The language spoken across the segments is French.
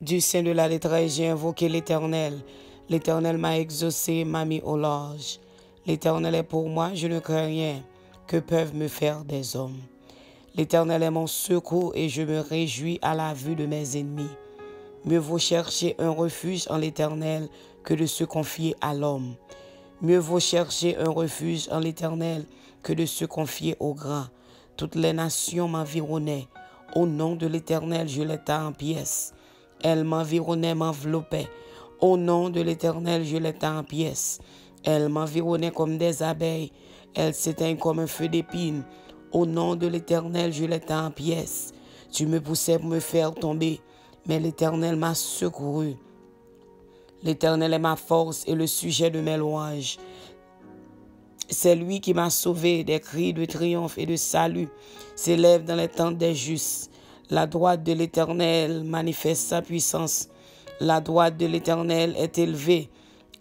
Du sein de la détresse, j'ai invoqué l'Éternel. L'Éternel m'a exaucé, m'a mis au large. L'Éternel est pour moi, je ne crains rien. Que peuvent me faire des hommes? L'Éternel est mon secours et je me réjouis à la vue de mes ennemis. Mieux vaut chercher un refuge en l'Éternel que de se confier à l'homme. Mieux vaut chercher un refuge en l'Éternel que de se confier au grand. Toutes les nations m'environnaient. Au nom de l'Éternel, je les tas en pièces. Elles m'environnaient, m'enveloppaient. Au nom de l'Éternel, je les tas en pièces. Elles m'environnaient comme des abeilles. Elles s'éteignent comme un feu d'épines. Au nom de l'Éternel, je les tas en pièces. Tu me poussais pour me faire tomber, mais l'Éternel m'a secouru. L'Éternel est ma force et le sujet de mes louanges. C'est lui qui m'a sauvé. Des cris de triomphe et de salut s'élèvent dans les tentes des justes. La droite de l'Éternel manifeste sa puissance. La droite de l'Éternel est élevée.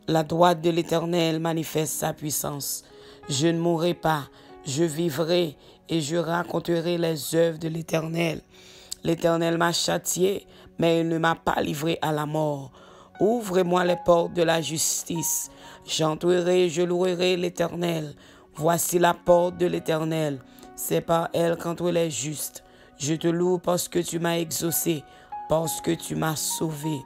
La droite de l'Éternel manifeste sa puissance. Je ne mourrai pas, je vivrai et je raconterai les œuvres de l'Éternel. L'Éternel m'a châtié, mais il ne m'a pas livré à la mort. Ouvrez-moi les portes de la justice. J'entrerai, je louerai l'Éternel. Voici la porte de l'Éternel. C'est par elle qu'entrent les justes. Je te loue parce que tu m'as exaucé, parce que tu m'as sauvé.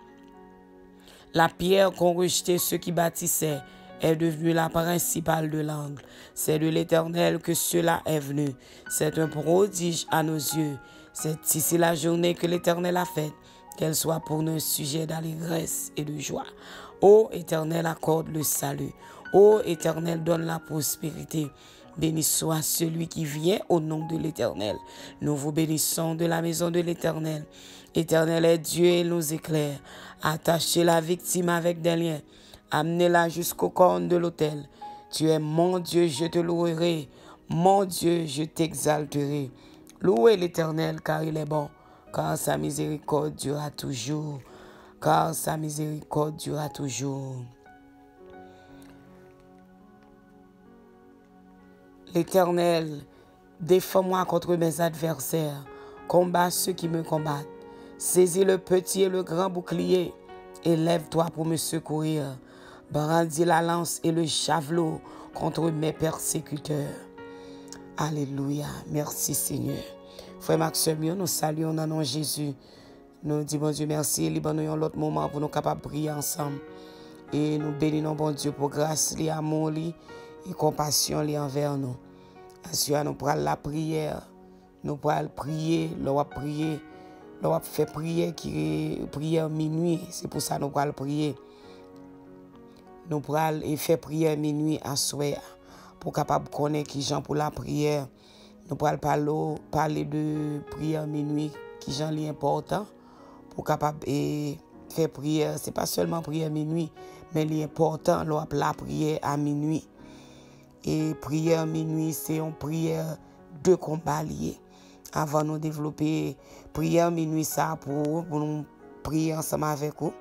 La pierre qu'ont rejetée ceux qui bâtissaient est devenue la principale de l'angle. C'est de l'Éternel que cela est venu. C'est un prodige à nos yeux. C'est ici la journée que l'Éternel a faite, qu'elle soit pour nous un sujet d'allégresse et de joie. Ô Éternel, accorde le salut. Ô Éternel, donne la prospérité. Béni soit celui qui vient au nom de l'Éternel. Nous vous bénissons de la maison de l'Éternel. L'Éternel est Dieu et nous éclaire. Attachez la victime avec des liens. Amenez-la jusqu'au cornes de l'autel. Tu es mon Dieu, je te louerai. Mon Dieu, je t'exalterai. Louez l'Éternel car il est bon, car sa miséricorde durera toujours. Car sa miséricorde durera toujours. L'Éternel, défends-moi contre mes adversaires. Combat ceux qui me combattent. Saisis le petit et le grand bouclier. Et lève-toi pour me secourir. Brandis la lance et le javelot contre mes persécuteurs. Alléluia. Merci Seigneur. Frère Maxime, nous saluons dans le nom de Jésus. Nous disons bon Dieu merci. Nous l'autre moment pour nous capables de prier ensemble. Et nous bénissons bon Dieu pour grâce, amour et compassion envers nous. Ensuite, nous prenons la prière. Nous prenons prier. Nous allons prier. Nous allons faire prière qui est prière minuit. C'est pour ça que nous allons prier. Nous allons faire prière minuit à soir. Pour capable connaître qui gens pour la prière. Nous allons parler de prière minuit qui gens est important. Pour capable faire prière. Ce n'est pas seulement prière minuit. Mais l'important, la prière à minuit. Et prière minuit, c'est une prière de combat lié. Avant de développer prière minuit, ça pour nous prier ensemble avec vous.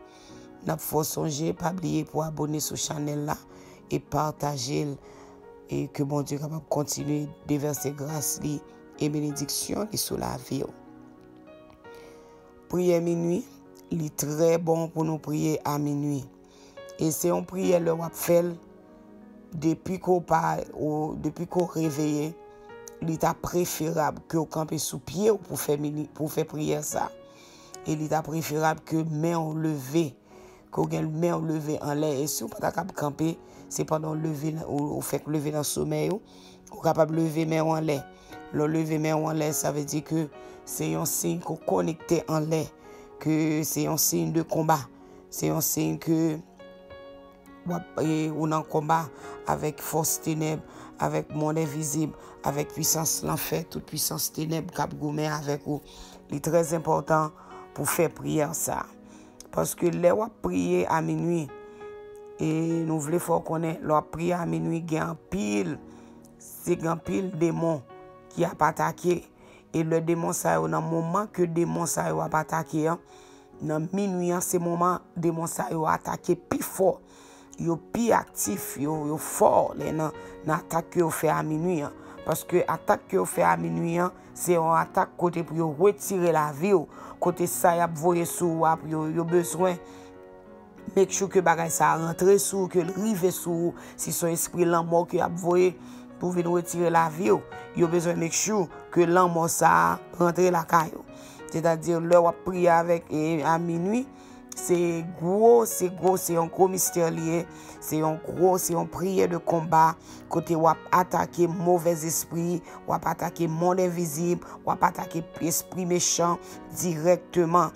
Nous faut songer, pas oublier pour abonner sur la chaîne là et partager. Et que mon Dieu capable continuer de déverser grâce et bénédiction sur la vie. Prière minuit, c'est très bon pour nous prier à minuit. Et c'est une prière le wap fait depuis qu'on réveille, il est préférable que vous campez sous pied pour faire prière ça. Et il est préférable que main en levé, que vous main en levé en l'air. Et si vous pas capable camper, c'est pendant lever ou fait lever dans le sommeil, vous capable lever main en l'air. Le lever main en l'air, ça veut dire que c'est un signe qu'on connecté en l'air, que c'est un signe de combat, c'est un signe que on en combat avec force ténèbres, avec monde invisible, avec puissance l'enfer, toute puissance ténèbres cap gourmet avec vous. C'est très important pour faire prière ça. Parce que les on prier à minuit et nous voulons faut connaître leur prière à minuit gain pile, c'est grand pile démon qui a attaqué et le démon ça dans le moment que démon ça a attaqué dans minuit c'est moment démon ça a attaqué plus fort. Yo plus actif, yo fort les dans attaque que fait à minuit Parce que l'attaque que vous faites à minuit, c'est une attaque côté pour retirer la vie. Côté ça, y a voyé sous, y a besoin. Make sure que bagay ça rentre sous, que le rive sous, si son esprit l'amour que a voyé pour venir retirer la vie. Il a besoin de make sure que l'amour ça rentre la caille. C'est-à-dire, l'heure à prier avec à minuit. C'est un gros mystère lié. C'est une prière de combat. Côté ou attaquer mauvais esprit, ou attaquer monde invisible, ou attaquer esprit méchant directement.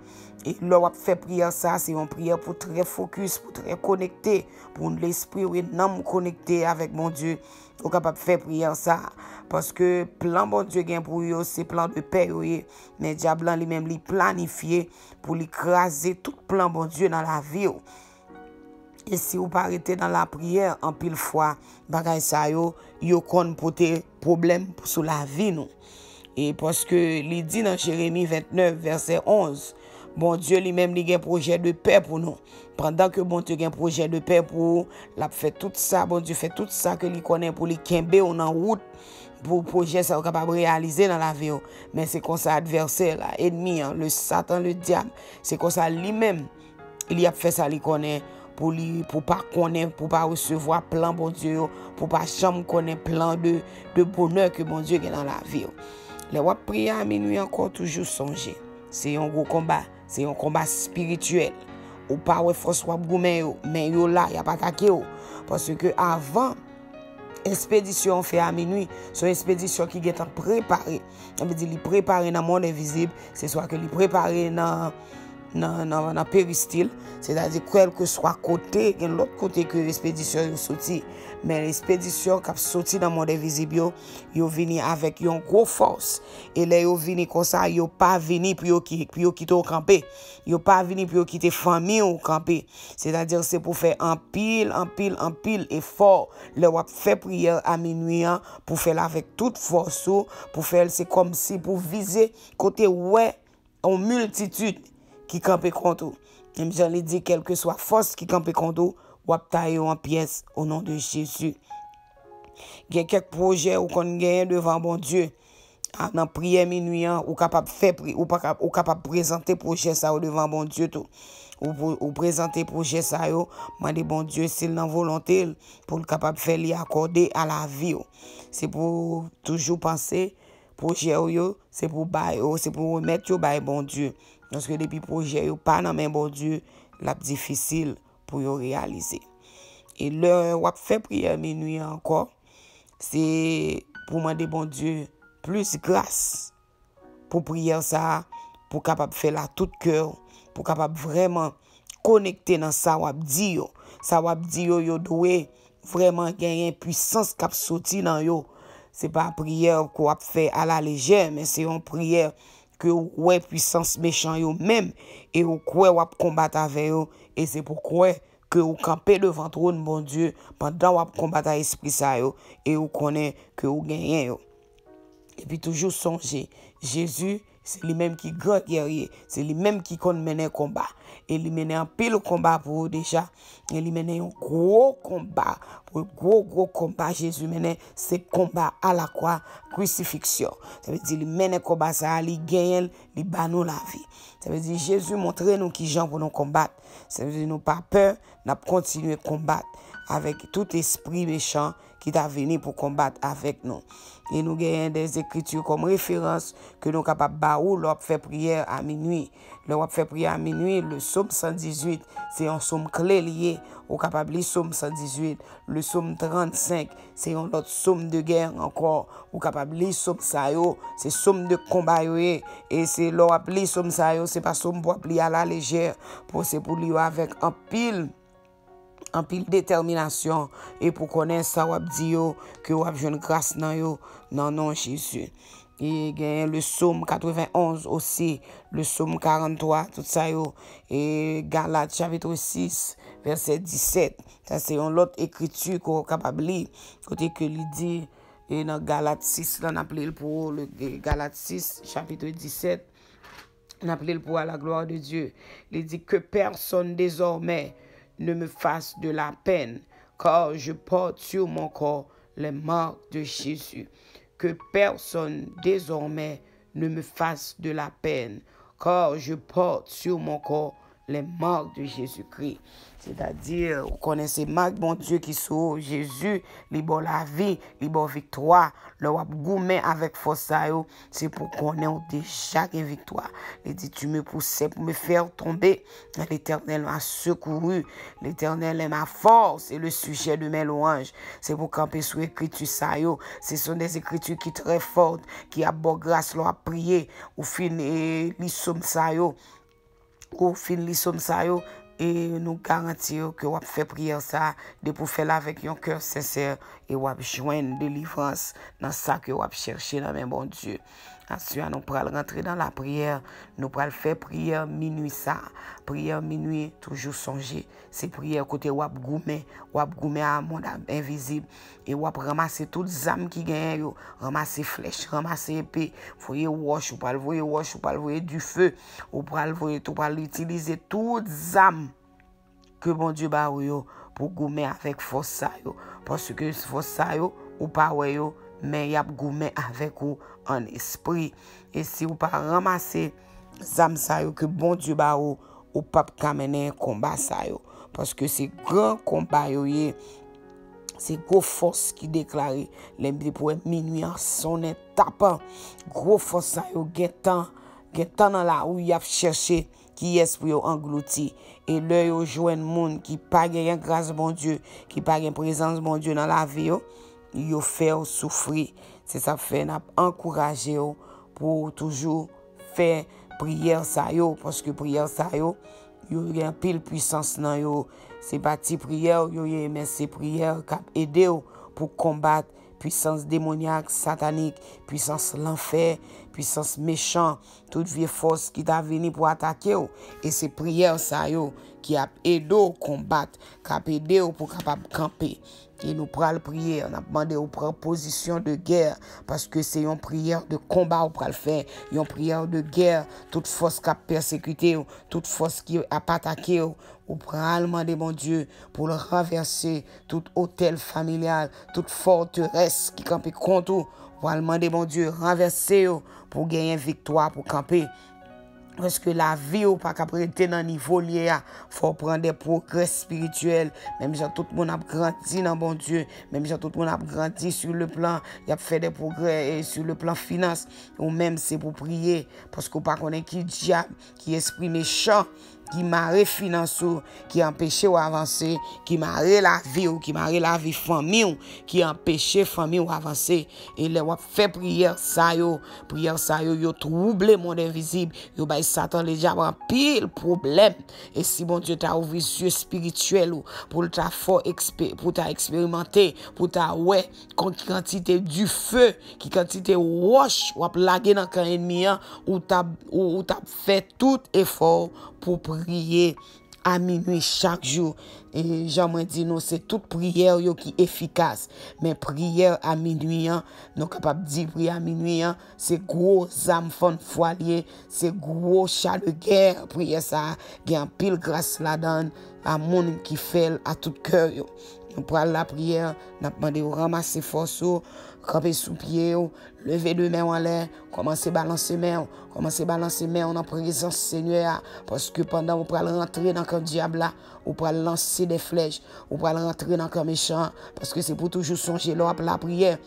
Et là, on fait prière ça, c'est une prière pour très focus, pour très connecté, pour l'esprit ou l'âme connecté avec mon Dieu. On est capable de faire prière ça. Parce que plan bon Dieu gain pour eux, c'est plan de paix. Mais diable lui-même lui planifié pour l'écraser tout plan bon Dieu dans la vie. Et si vous pas arrêter dans la prière en pile fois, bagay ça yo kon pote problème sur la vie nous. Et parce que il dit dans Jérémie 29 verset 11, bon Dieu lui-même il a un projet de paix pour nous. Pendant que bon Dieu a un projet de paix pour nous, l'a fait tout ça, bon Dieu fait tout ça que lui connaît pour lui kembe on en route pour projet ça capable réaliser dans la vie. Mais c'est comme ça adversaire là, ennemi, le Satan, le diable, c'est comme ça lui-même il a fait ça lui connaît pour pas connaître, pour pas recevoir plan bon Dieu, pour pas jamais connaître plan de bonheur que bon Dieu a dans la vie. Les wap prier à minuit encore toujours songer. C'est un gros combat, c'est un combat spirituel. Ou pas ouais force wap goumen yo, mais yo là, y a pas attaqué yo. Parce que avant expédition fait à minuit, c'est une expédition qui est préparée. On veut dire li préparé dans le monde invisible, c'est soit que li préparé dans péristyle, c'est-à-dire quel que soit côté, l'autre côté que l'expédition est sorti, mais l'expédition qui a sorti dans le monde invisible, yo vini avec une grosse force. Et là, yo vini comme ça, yo pas vini pour yo quitter au camper. Yo pas vini pour yo quitter famille au camper. C'est-à-dire, c'est pour faire un pile effort. Le wap fait prière à minuit, pour faire avec toute force, pour faire, c'est comme si pour viser côté ouais, en multitude qui campe contre vous. Même j'en ai dit, quelle que soit force qui campe contre vous, ou taille en pièces au nom de Jésus. Il y a quelques projets où qu'on gagne devant bon Dieu. Dans prière minuit, ou capable faire ou capable présenter projet ça devant bon Dieu tout. Ou présenter projet ça yo, demander bon Dieu s'il dans volonté pour le capable faire lui accorder à la vie. C'est pour toujours penser projet yo, c'est pour remettre yo bail bon Dieu. Parce que depuis projet yo pas dans main bon Dieu, la difficile pour yo réaliser. Et l'heure ou fait prière minuit encore, c'est pour demander bon Dieu plus grâce pour prier ça, pour capable faire la tout cœur, pour capable vraiment connecter dans ça ou dit yo. Ça ou dit yo doit vraiment gagner puissance cap sorti dans yo. C'est pas prière qu'on a fait à la légère, mais c'est une prière que ouais puissance méchant yo même et ou quoi ou combattre avec yo, et c'est pourquoi que vous campez devant trône bon Dieu pendant vous combattre esprit ça yo, et vous connaît que vous gagnez yo. Et puis toujours songer, Jésus, c'est lui-même qui grand guerrier, c'est lui-même qui connaît combat. Et il mène un pile combat pour vous déjà. Et il mène un gros combat, pour gros combat. Jésus mène ce combat à la croix, crucifixion. Ça veut dire il mène combat ça, il gagne, il bat nous la vie. Ça veut dire Jésus montre nous qui gens pour nous combattre. Ça veut dire nous pas peur, nous continuer à combattre avec tout esprit méchant qui t'a venu pour combattre avec nous. Et nous gagnons des écritures comme référence que nous sommes capables de baou lors faire prière à minuit. Lors faire prière à minuit, le psaume 118, c'est un psaume clé lié au capable de psaume 118. Le psaume 35, c'est un autre psaume de guerre encore. Au capable de psaume ça yo, c'est psaume de combat yo. Et c'est lors appeler psaume ça yo, c'est pas psaume pour appeler à la légère, c'est pour lire avec un pile détermination et pour connaître ça wap di yo que wap joine grâce nan yo nan non Jésus. Et gagne le psaume 91 aussi, le psaume 43, tout ça yo, et Galates chapitre 6 verset 17. Ça c'est une autre écriture qu'on capable lire côté que il dit, et dans Galates 6 là on appelle pour le Galates 6 chapitre 17, on appelle pour à la gloire de Dieu. Il dit que personne désormais ne me fasse de la peine, car je porte sur mon corps les marques de Jésus. que personne désormais ne me fasse de la peine, car je porte sur mon corps les marques de Jésus-Christ. C'est-à-dire, vous connaissez marques, bon Dieu, qui sont Jésus, li bon la vie, li bon victoire. Le wap gourmet avec force, c'est pour qu'on ait déjà une victoire. Il dit, tu me poussais pour me faire tomber. L'Éternel m'a secouru. L'Éternel est ma force et le sujet de mes louanges. C'est pour camper sous écriture ça, yo. Ce sont des écritures qui très fortes, qui a bon grâce, l'on a prié, ou fin li somme ça, yo. Ou fin li somme ça, yo. Et nous garantir que vous fait prière ça de pour faire avec un cœur sincère et vous joindre délivrance dans ça que vous cherchez dans mes bon Dieu. Ensuite, nous pourrons rentrer dans la prière. Nous pourrons faire prière minuit ça. Prière minuit, toujours songer. C'est prière côté wap goumé à monde invisible. Et wap ramasser toutes les âmes qui gagnent. Ramasser flèches, ramasser épée. Voyez wash, ou pas voyez du feu. Ou pas voyez tout, pas utiliser toutes les âmes que bon Dieu ba yo pour goumé avec force ça yo. Parce que force ça yo, ou pas yo, mais y a goumé avec ou en esprit. Et si vous pas ramasser zam sa yo que bon Dieu ba ou pas mener combat ça yo, parce que c'est grand combat yo c'est gros force qui déclare les pour minuit en sonne tapant gros force ça yo getan dans la où y a cherché qui est pour englouti et là yo joine monde qui pas gagne grâce bon Dieu, qui pas gagne présence bon Dieu dans la vie yo fait souffrir. C'est ça fait n'a encourager pour toujours faire prière ça yo, parce que prière ça yo y a pile puissance dans yo. C'est pas ti prière yo, mais c'est prière qui aider pour combattre puissance démoniaque, satanique, puissance l'enfer, puissance méchant, toute vieille force qui t'a venu pour attaquer. Et c'est prière ça yo qui a aidé au combattre, qui a aidé pour capable camper. Et nous prenons prier, on a demandé aux propositions de guerre, parce que c'est une prière de combat on peut le faire, une prière de guerre, toute force qui a persécuté, toute force qui a attaqué, on prend demander mon Dieu pour le renverser, tout hôtel familial, toute forteresse qui campe contre, on va demander mon Dieu renverser pour gagner victoire, pour camper. Parce que la vie ou pas qu'à prêter dans niveau lié, faut prendre des progrès spirituels. Même si tout le monde a grandi dans bon Dieu, même si tout le monde a grandi sur le plan, il a fait des progrès sur le plan finance, ou même c'est pour prier, parce qu'on pas connaît qui diable, qui esprit méchant, qui marre finance, qui empêche ou avancer, qui marre la vie ou qui marre la vie famille, qui empêche famille ou avancer. Et les wap fait prière ça yo trouble le monde invisible, yo bay Satan les diable en pile problème. Et si bon Dieu t'a ouvert yeux spirituels pour t'a fort pour t'a expérimenter, pour t'a ouais quantité du feu, qui quantité wash ou laguer dans camp ennemi ou t'a fait tout effort pour prier à minuit chaque jour. Et j'aimerais dire nous c'est toute prière qui est efficace, mais prière à minuit nous capable dire prière à minuit c'est gros âme fond foilier, c'est gros chat de guerre. Prière ça gagne pile grâce là-dedans à monde qui fait à tout cœur. Nous prenons la prière, nous demandons de ramasser force, camper sous pied, lever deux mains en l'air, commencer à balancer main, en présence Seigneur, parce que pendant vous prenez rentrer dans le diable là, vous prenez lancer des flèches, vous prenez rentrer dans le méchant, parce que c'est pour toujours songer la prière.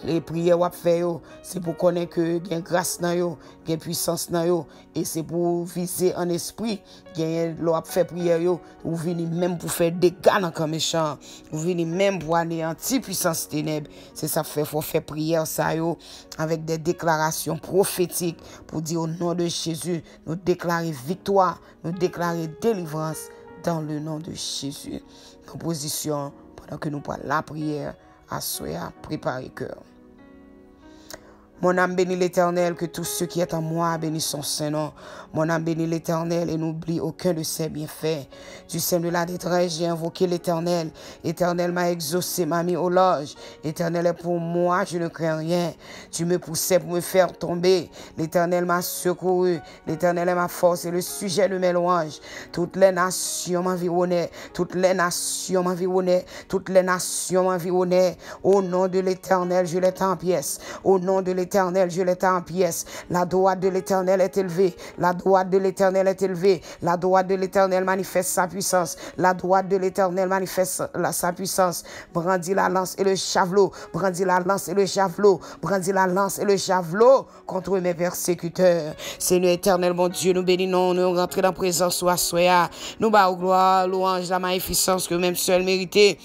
Les prières wap fait c'est pour connaître que il y a grâce dans yo, il y a puissance dans yo, et c'est pour viser en esprit, il y a l'op fait prière yo, ou venir même pour faire des dégâts dans comme méchant, ou venir même pour anéantir puissance ténèbres. C'est ça fait faut faire prière ça yo avec des déclarations prophétiques pour dire au nom de Jésus, nous déclarer victoire, nous déclarer délivrance dans le nom de Jésus. En position pendant que nous parlons la prière, à soi, préparer cœur. Mon âme bénit l'Éternel, que tout ce qui est en moi bénisse son Saint-Nom. Mon âme bénit l'Éternel et n'oublie aucun de ses bienfaits. Du sein de la détresse, j'ai invoqué l'Éternel. L'Éternel m'a exaucé, m'a mis aux loges. L'Éternel est pour moi, je ne crains rien. Tu me poussais pour me faire tomber. L'Éternel m'a secouru. L'Éternel est ma force et le sujet de mes louanges. Toutes les nations m'environnaient. Toutes les nations m'environnaient. Toutes les nations m'environnaient. Au nom de l'Éternel, je les tends en pièces. Au nom de l'Éternel, je les tends en pièces. La droite de l'Éternel est élevée. La droite de l'Éternel est élevée. La droite de l'Éternel manifeste sa puissance. La droite de l'Éternel manifeste sa puissance. Brandis la lance et le javelot. Brandis la lance et le javelot. Brandis la lance et le javelot contre mes persécuteurs. Seigneur éternel, mon Dieu, nous bénissons, nous rentrons dans la présence soit soya. Nous bas gloire, louange, la magnificence que même seul mérité.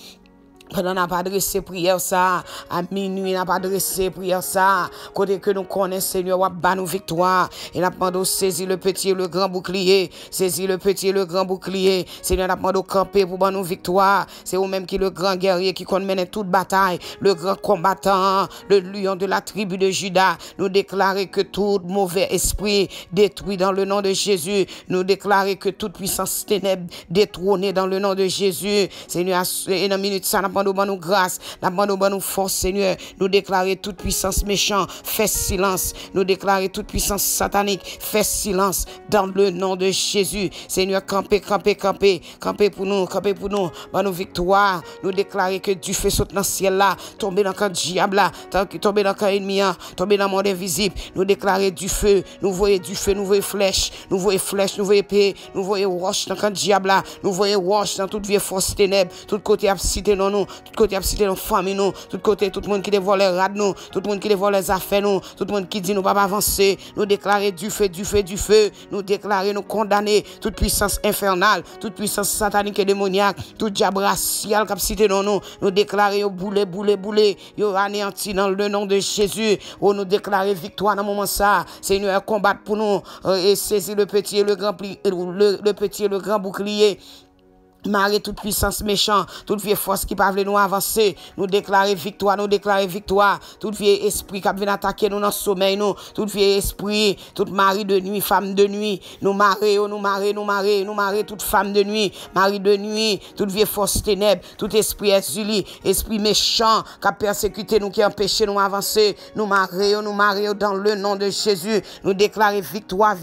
Pendant n'a pas adressé prière ça, à minuit n'a pas adressé prière ça, côté que nous connaissons Seigneur, ou bas nous victoire, et n'a pas saisir le petit et le grand bouclier, saisir le petit et le grand bouclier, Seigneur n'a pas camper pour bas nous victoire, c'est vous-même qui le grand guerrier qui mène toute bataille, le grand combattant, le lion de la tribu de Juda, nous déclarer que tout mauvais esprit détruit dans le nom de Jésus, nous déclarer que toute puissance ténèbres détrônée dans le nom de Jésus, Seigneur, et dans minute ça n'a pas nous grâce, n'a pas nous force, Seigneur. Nous déclarer toute puissance méchante, fais silence. Nous déclarer toute puissance satanique, fais silence dans le nom de Jésus. Seigneur, campez pour nous, dans nos victoires. Nous déclarer que du feu saute dans le ciel là, tomber dans le camp diable là, tomber dans le camp ennemi, tomber dans le monde invisible. Nous déclarer du feu, nous voyons du feu, nous voyons flèche, nous voyons épée, nous voyons roche dans le camp diable là, nous voyons roche dans toute vieille force ténèbres, tout côté absité dans nous. Tout côté absité nos familles nous, tout côté tout le monde qui dévoile les rades nous, tout le monde qui dévoile les affaires nous, tout le monde qui dit nous pas avancer, nous déclarer du feu, nous déclarer nous condamner toute puissance infernale, toute puissance satanique et démoniaque, tout diable racial qui absité dans nous, nous déclarer au boulet, yo anéanti dans le nom de Jésus, nous déclarer victoire dans le moment ça, Seigneur combattre pour nous et saisir le petit et le grand le petit et le grand bouclier. Marrer toute puissance méchante, toute vieille force qui peut nous avancer, nous déclarer victoire, tout vieil esprit qui vient attaquer nous dans le sommeil, tout vieil esprit, toute mari de nuit, femme de nuit, nous marrer, toute femme de nuit, mari de nuit, toute vieille force ténèbres, tout esprit exilé, esprit méchant qui a persécuté nous, qui a empêché nous avancer, nous marrer dans le nom de Jésus, nous déclarer victoire,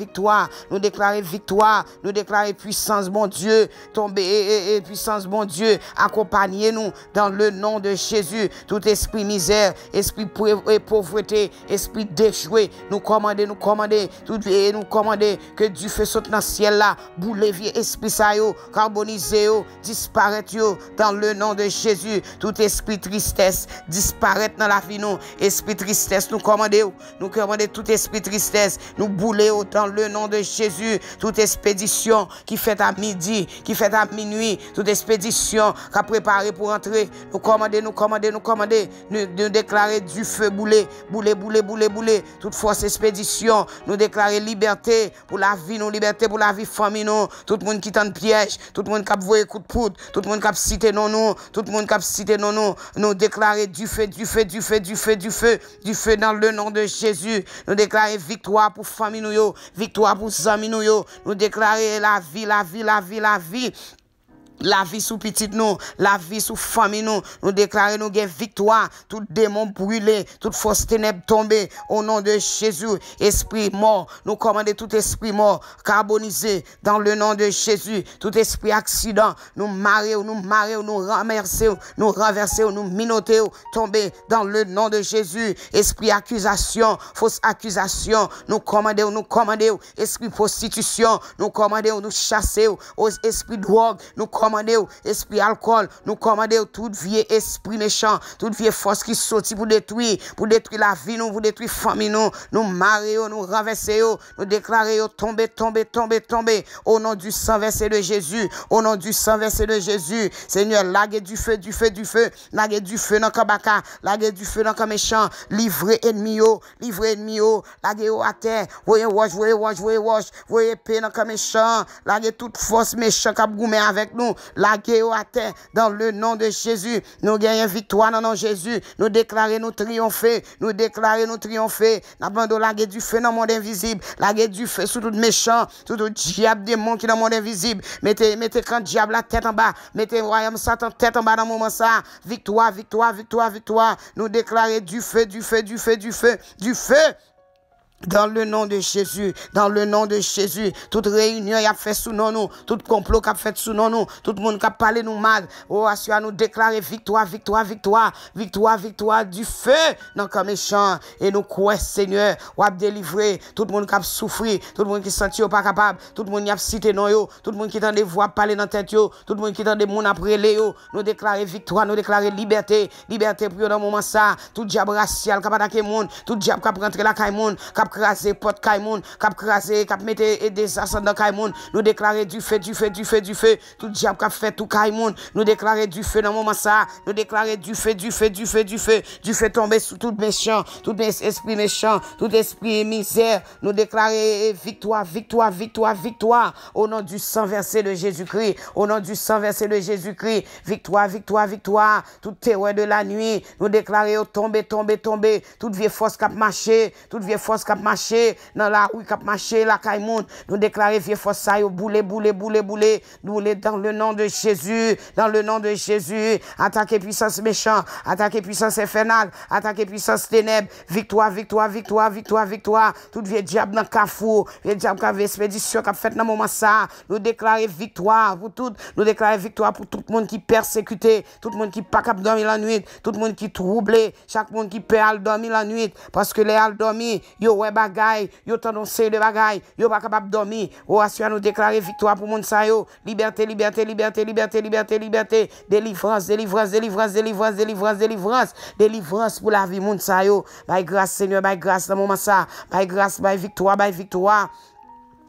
nous déclarer puissance, mon Dieu, tomber et puissance, bon Dieu, accompagnez-nous dans le nom de Jésus. Tout esprit misère, esprit pauvreté, esprit déchoué, nous commander, tout nous commander que du feu saute dans le ciel là, boule vieux esprit ça yo, carbonisé yo, disparaître yo dans le nom de Jésus. Tout esprit tristesse, disparaître dans la vie nous, esprit tristesse, nous commander tout esprit tristesse, nous bouler dans le nom de Jésus. Toute expédition qui fait à midi, qui fait à minuit, toute expédition qu'a préparé pour entrer, nous commander, nous déclarer du feu bouler, toute force expédition, nous déclarer liberté pour la vie, liberté pour la vie famille, tout le monde qui tente piège, tout le monde qui a voyé coup de poudre, tout le monde qui a cité nous déclarer du feu dans le nom de Jésus, nous déclarer victoire pour famille nous, victoire pour amis nous déclarer la vie. La vie sous petite nous, la vie sous famille nous déclarer nous gain victoire, tout démon brûlé, toute force ténèbres tombée au nom de Jésus. Esprit mort, nous commander tout esprit mort carbonisé dans le nom de Jésus. Tout esprit accident, nous marrer, nous renverser, nous minoter, tomber dans le nom de Jésus. Esprit accusation, fausse accusation, nous commander, esprit prostitution, nous commander, nous chasser, esprit drogue, nous commander, esprit alcool, nous commander tout vieux esprit méchant, toute vieille force qui sortit pour détruire la vie nous, pour détruire famille nous marrer, nous renverser, nous déclarer tomber au nom du sang versé de Jésus, Seigneur, laguer du feu, laguer du feu dans kabaka, laguer du feu dans méchant, livrer ennemi, laguer à terre, voyez wash, voyez paix dans méchant, laguer toute force méchant qui a goumé avec nous, nous, laguer à terre, dans le nom de Jésus. Nous gagnons victoire dans le nom de Jésus. Nous déclarer nous triompher. Nous déclarer nous triompher. Nous avons laguer du feu dans le monde invisible. Laguer du feu sur tout méchant, sur tout diable démon qui est dans le monde invisible. Mettez quand diable la tête en bas. Mettez royaume Satan tête en bas dans le moment ça. Victoire, victoire, victoire, victoire. Nous déclarer du feu, du feu, du feu, du feu, du feu. Dans le nom de Jésus, dans le nom de Jésus, toute réunion y a fait sous nous, tout complot qui a fait sous nous, tout le monde qui a parlé nous mal, oh, assure nous déclarer victoire, victoire, victoire, victoire, victoire du feu dans comme méchant, et nous croyons, Seigneur, ou a délivré, tout le monde qui a souffert, tout le monde qui senti pas capable, tout le monde qui a cité non yo, tout le monde qui t'a des voix parler dans tête yo, tout le monde qui t'a des monde après yo, nous déclarer victoire, nous déclarer liberté, liberté pour dans moment ça, tout diable racial qui a attaqué monde, tout diable qui a rentré la caille monde, craser porte Kaimoun, cap craser, cap mettre des ascendants dans Kaimoun, nous déclarer du feu, du feu, du feu, du feu, tout diable qui a fait tout Kaimoun, nous déclarer du feu dans le moment ça, nous déclarer du feu, du feu, du feu, du feu, du feu tomber sur tout méchant, tout esprit méchant, tout esprit misère, nous déclarer victoire, victoire, victoire, victoire, au nom du sang versé de Jésus-Christ, au nom du sang versé de Jésus-Christ, victoire, victoire, victoire, toute terreur de la nuit, nous déclarer tomber, tomber, tomber, toute vieille force qui a marché, toute vieille force qui a marché dans la rue, qui a marché la caille-monde, nous déclarer vieux force ça yo bouler, bouler, bouler, bouler, bouler dans le nom de Jésus, dans le nom de Jésus, attaquer puissance méchant, attaquer puissance infernale, attaquer puissance ténèbres, victoire, victoire, victoire, victoire, victoire, tout vieux diable dans Carrefour, vieux diable qui avait expédition qui a fait dans moment ça, nous déclarer victoire pour tout, nous déclarer victoire pour tout le monde qui persécuté, tout le monde qui pas capable dormir la nuit, tout le monde qui troublé, chaque monde qui perd dormir la nuit, parce que les al dormir, yo ouais bagay, yo t'annoncer de bagay, yo pas capable dormir. Oh, assure nous déclarer victoire pour monde ça yo. Liberté, liberté, liberté, liberté, liberté, liberté, délivrance, délivrance, délivrance, délivrance, délivrance, délivrance, délivrance pour la vie monde ça yo. By grâce Seigneur, by grâce dans moment ça, by grâce, by victoire, by victoire.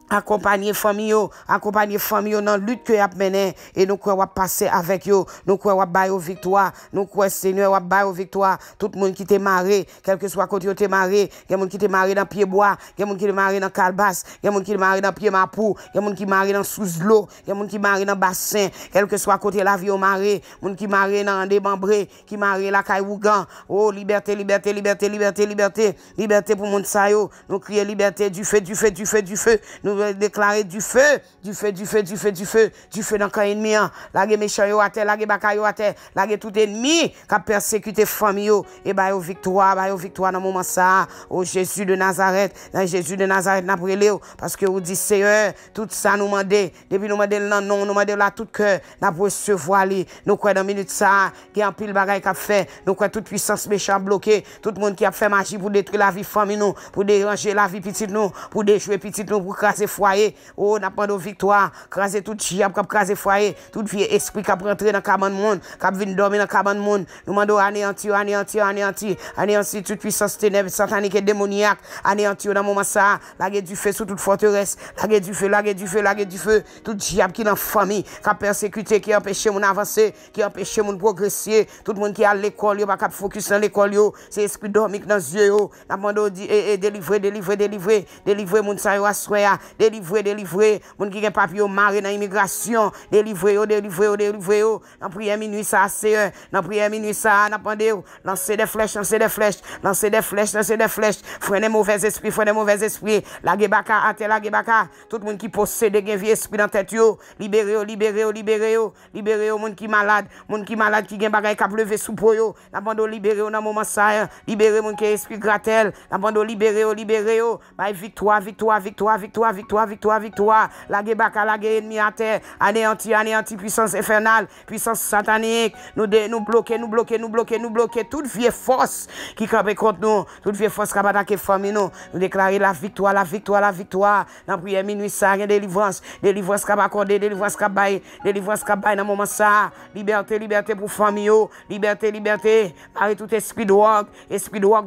Accompagner famille dans lutte que y a mené et nous croyons passer avec yo, nous croyons bailler victoire, nous croyons Seigneur va bailler victoire, tout le monde qui t'est marré, quel que soit côté t'es marré, il y a monde qui t'est marré dans pied bois, il y a monde qui t'est marré dans calebasse, il y a monde qui t'est marré dans pied mapou, il y a monde qui marré dans sous l'eau, il y a monde qui marré dans bassin, quel que soit côté la vie au marré, monde qui marré dans démembré, qui marré la caillougan, oh liberté, liberté, liberté, liberté, liberté, liberté pour monde ça yo, nous crier liberté du feu, du feu, du feu, du feu, nous déclarer du feu, du feu, du feu, du feu, du feu, du feu dans le camp ennemi, la méchant yo à terre, la baka yo à terre, la tout ennemi qui a persécuté famille yo, et bah yo victoire dans moment ça, au Jésus de Nazareth, dans Jésus de Nazareth n'a brûlé, parce que vous dites Seigneur, tout ça nous mandé, depuis nous mandé le nom, nous mandé là tout cœur, n'a recevoir lui, nous croyons dans minute ça, qui a un pile bagaille qu'a fait, nous croyons toute puissance méchant bloqué, tout le monde qui a fait magie pour détruire la vie famille nous, pour déranger la vie petite nous, pour déjouer petite nous, pour casser foyer. Oh, n'a pas de victoire, craser tout diable, qui a crasé foyer, tout vieux esprit qui a rentré dans le cabane monde, qui a venu dormir dans le cabane monde. Nous demandons anéantir, anéantir, anéantir, anéantir toute puissance ténèbres, satanique et démoniaque, anéantir dans le moment ça, laguer du feu sur toute forteresse, laguer du feu, laguer du feu, laguer du feu, tout diable qui est dans la famille, qui a persécuté, qui a empêché mon avancer, qui a empêché mon progresser, tout le monde qui est à l'école, il pas capable focus dans l'école, c'est esprit dormique dans les yeux, nous demandons délivrer, délivrer, délivrer, délivrer mon ça, délivrer, moun qui gen papier maré dans immigration, délivrer, dans prière minuit ça, c'est dans prière minuit ça, n'a pendé, lancer des flèches, lancer des flèches, lancer des flèches, lancer des flèches, freiner mauvais esprit, la gebaka, ate la gebaka, tout le monde qui possède des vieux esprit dans tête yo, libéré, moun qui malade qui gen bagay ka lever sous po yo, n'a pendé libéré dans moment ça, libéré moun qui esprit gratel, n'a pendé libéré, by victoire, victoire, victoire, victoire, victoire, victoire, victoire, la gebaka, la ennemi à terre, anéanti, puissance infernale, puissance satanique, nous bloquer, toute vieille force qui campe contre nous, toute vieille force qui a attaqué famille nous déclarer la victoire, dans prière minuit ça, délivrance qui a accordé, délivrance qui a bail dans moment ça, liberté pour famille, liberté, marrer tout esprit de drogue,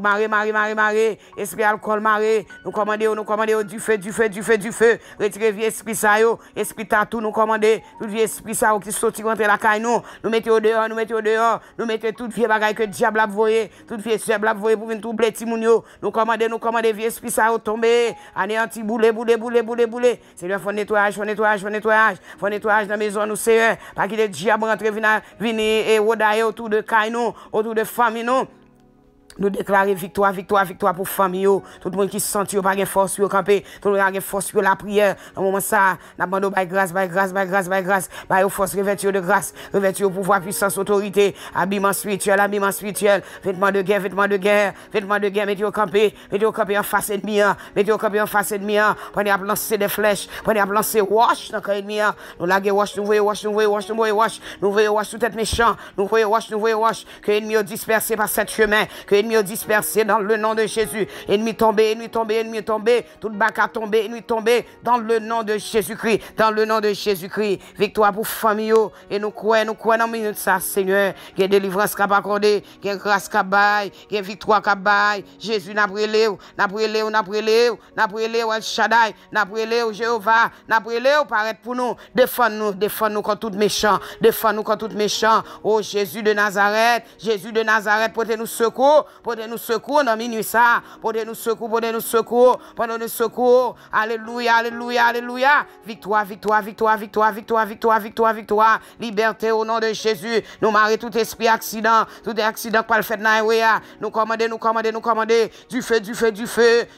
marrer, esprit alcool marrer, nous commander du feu, du feu. Retirez vieux esprit ça yo. Esprit tatou nous commander. Tout vieux esprit ça qui sorti rentrer la caille nous. Nous mettez au dehors, nous mettez au dehors. Nous mettez toute vieux bagaille que diable a voyé. Toute vieux diable a voyé pour venir tout blé timoun yo. Nous commander vieux esprit ça yo tomber. Anéanti bouler. Seigneur, faut nettoyage dans la maison nous Seigneur. Pas qu'il le diable rentre venir et rodailler autour de caille nous, autour de famille nous. Nous déclarer victoire pour famille. Tout le monde qui se sent pas de force pour camper. Tout le monde a de force pour la prière. Dans moment ça, nous demandons grâce. By force, revêture de grâce, revêture pouvoir, puissance, autorité, habillement spirituel. Vêtements de guerre. Mettez au camper en face ennemi. Prenez à lancer des flèches. Prenez à lancer wash dans l'ennemi. Nous laguer wash, nous voyons wash. Nous voyons wash tout être méchant. Nous voyons wash. Que l'ennemi dispersé par cette chemin. Que l'ennemi dispersé dans le nom de Jésus. Ennemi tombé. Tout bac a tombé. Ennemi tombé dans le nom de Jésus-Christ. Victoire pour famille. Et nous croyons dans minute ça, Seigneur. Qu'il y a délivrance qui a accordé. Qu'il y a grâce qui a bail. Qu'il y a victoire qui a bail. Jésus n'a brûlé. El Shaddai. N'a brûlé. Jéhovah. N'a brûlé. Paraître pour nous. Défends-nous contre tout méchant. Oh Jésus de Nazareth. Portez-nous secours dans minuit ça. Portez-nous secours. Alléluia. Victoire. Liberté au nom de Jésus. Nous marrer tout esprit accident pas le fait dans nous commander du feu.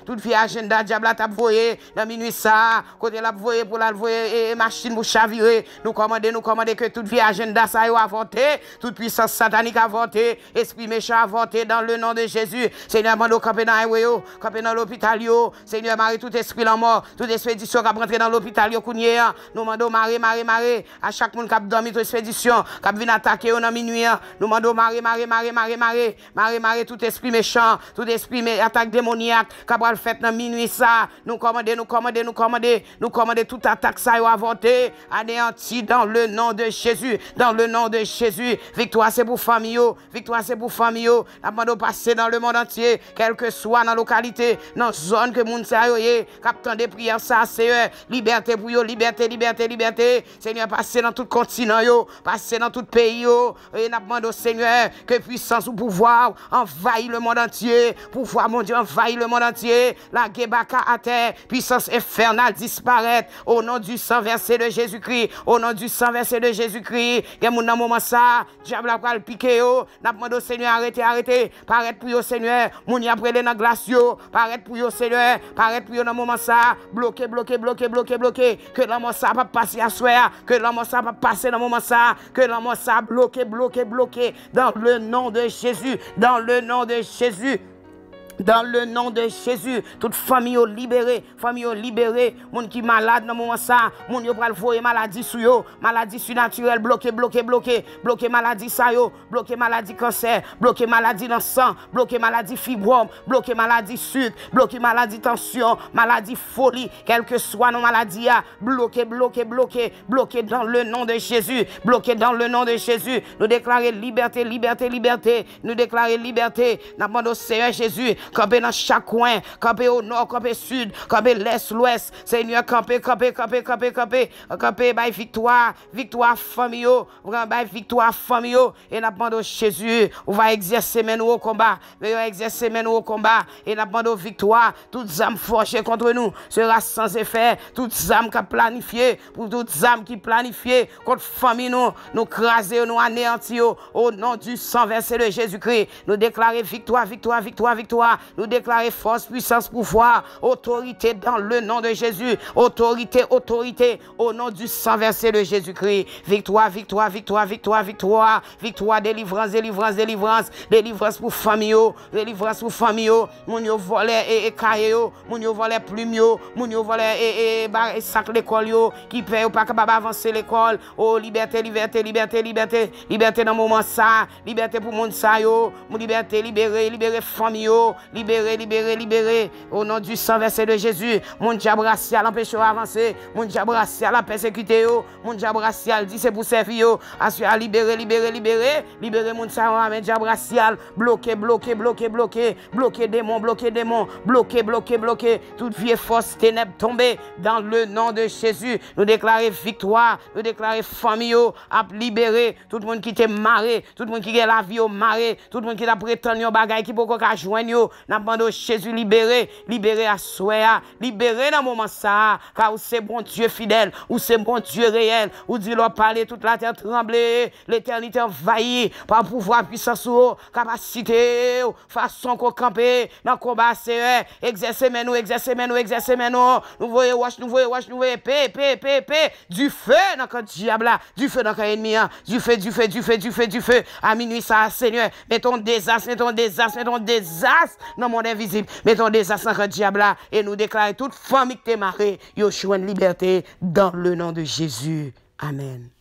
Tout vie agenda diable t'a voyé dans minuit ça. Côté la voyé pour la voyer et machine pour chavirer. Nous commander que toute vie agenda ça a avorté. Toute puissance satanique a avorté. Esprit méchant a avorté dans le nom de Jésus. Seigneur, mando camper dans camper dans l'hôpital Seigneur, marie tout esprit la mort, toute expédition qui a rentré dans l'hôpital nous mando marie à chaque monde qui a dormi toute expédition qui a venu attaquer dans minuit. Nous mando marie tout esprit méchant, tout esprit attaque démoniaque qui a fait dans minuit ça. Nous commander toute attaque ça a avorté, anéanti dans le nom de Jésus. Victoire c'est pour famille. Nous passer dans le monde entier, quel que soit dans la localité, dans la zone que moun sa yo ye, captant des prières ça, Seigneur, liberté pour yo, liberté. Seigneur, passer dans tout continent passer dans tout pays et n'a demandé au Seigneur que puissance ou pouvoir envahit le monde entier, pouvoir mon Dieu envahit le monde entier, la gebaka à terre, puissance infernale disparaître au nom du sang versé de Jésus-Christ, Il y a mon dans moment ça, diable a le piquer n'a demandé au Seigneur arrêtez. Paraître pour yo Seigneur, moun y a prélé dans glace paraître pour yo Seigneur, paraître pour yo dans moment ça, bloqué, que l'amour ça pas passer à soir, que l'amour ça pas passer dans moment ça, que l'amour ça bloqué, dans le nom de Jésus, Dans le nom de Jésus, toute famille libérée, moun qui malade dans moment ça, moun yo pral voyer maladie sur yo, maladie surnaturelle bloqué, maladie ça yo, bloqué maladie cancer, bloqué maladie dans le sang, bloqué maladie fibrome, bloqué maladie sucre, bloqué maladie tension, maladie folie, quelle que soit nos maladies, bloqué dans le nom de Jésus, nous déclarer liberté, nous déclarer liberté, nous demandons au Seigneur Jésus, camper dans chaque coin, camper au nord, camper au sud, camper l'est, l'ouest. Seigneur, camper, by victoire famille, by victoire famille. Et nous demandons Jésus, on va exercer nous au combat, et nous demandons victoire. Toutes âmes forgées contre nous sera sans effet. Toutes âmes qui planifiées, pour toutes âmes qui planifiées contre famille nous craser, nous anéantir au nom du sang versé de Jésus-Christ. Nous déclarer victoire. Nous déclarer force, puissance, pouvoir, autorité dans le nom de Jésus. Autorité au nom du sang versé de Jésus-Christ. Victoire, délivrance pour famille, Moun yo volé et cahier, moun yo volé plume, moun yo volé et sac l'école qui paye pas capable avancer l'école. Oh liberté dans moment ça, liberté pour monde ça liberté libérer famille libéré, libéré, libéré. Au nom du sang versé de Jésus, mon diable racial empêche avancer, mon diable racial a persécuté, mon diable racial dit c'est pour servir, à libérer, libérer, libérer, libérer mon diable racial, bloqué, bloqué, bloqué, bloqué, bloqué démon, bloqué démon, bloqué, bloqué, bloqué, toute vieille force ténèbres tombée dans le nom de Jésus. Nous déclarons victoire, nous déclarons famille à libérer, tout le monde qui t'est marré, tout le monde qui est la vie au marré, tout le monde qui t'a prétendu un bagage qui peut pas joindre, n'a demandé Jésus libérer, libérer à soi, libérer dans le moment ça, car c'est bon Dieu fidèle, ou c'est bon Dieu réel, ou dit leur parler, toute la terre trembler, l'éternité envahie par pouvoir, puissance ou capacité, façon qu'on camper dans le combat, c'est exercer nous, exercer nous, exercer nous, nous voyons wash, nous voyons wash, nous voyons paix, du feu dans le diable là, du feu dans l'ennemi, du feu, du feu, du feu, du feu, du feu, à minuit ça, Seigneur, mettons désastre, mettons désastre, mettons désastre dans le monde invisible, mettons désastre dans le diable là, et nous déclarons toute famille qui t'est marrée, yo choix de liberté dans le nom de Jésus. Amen.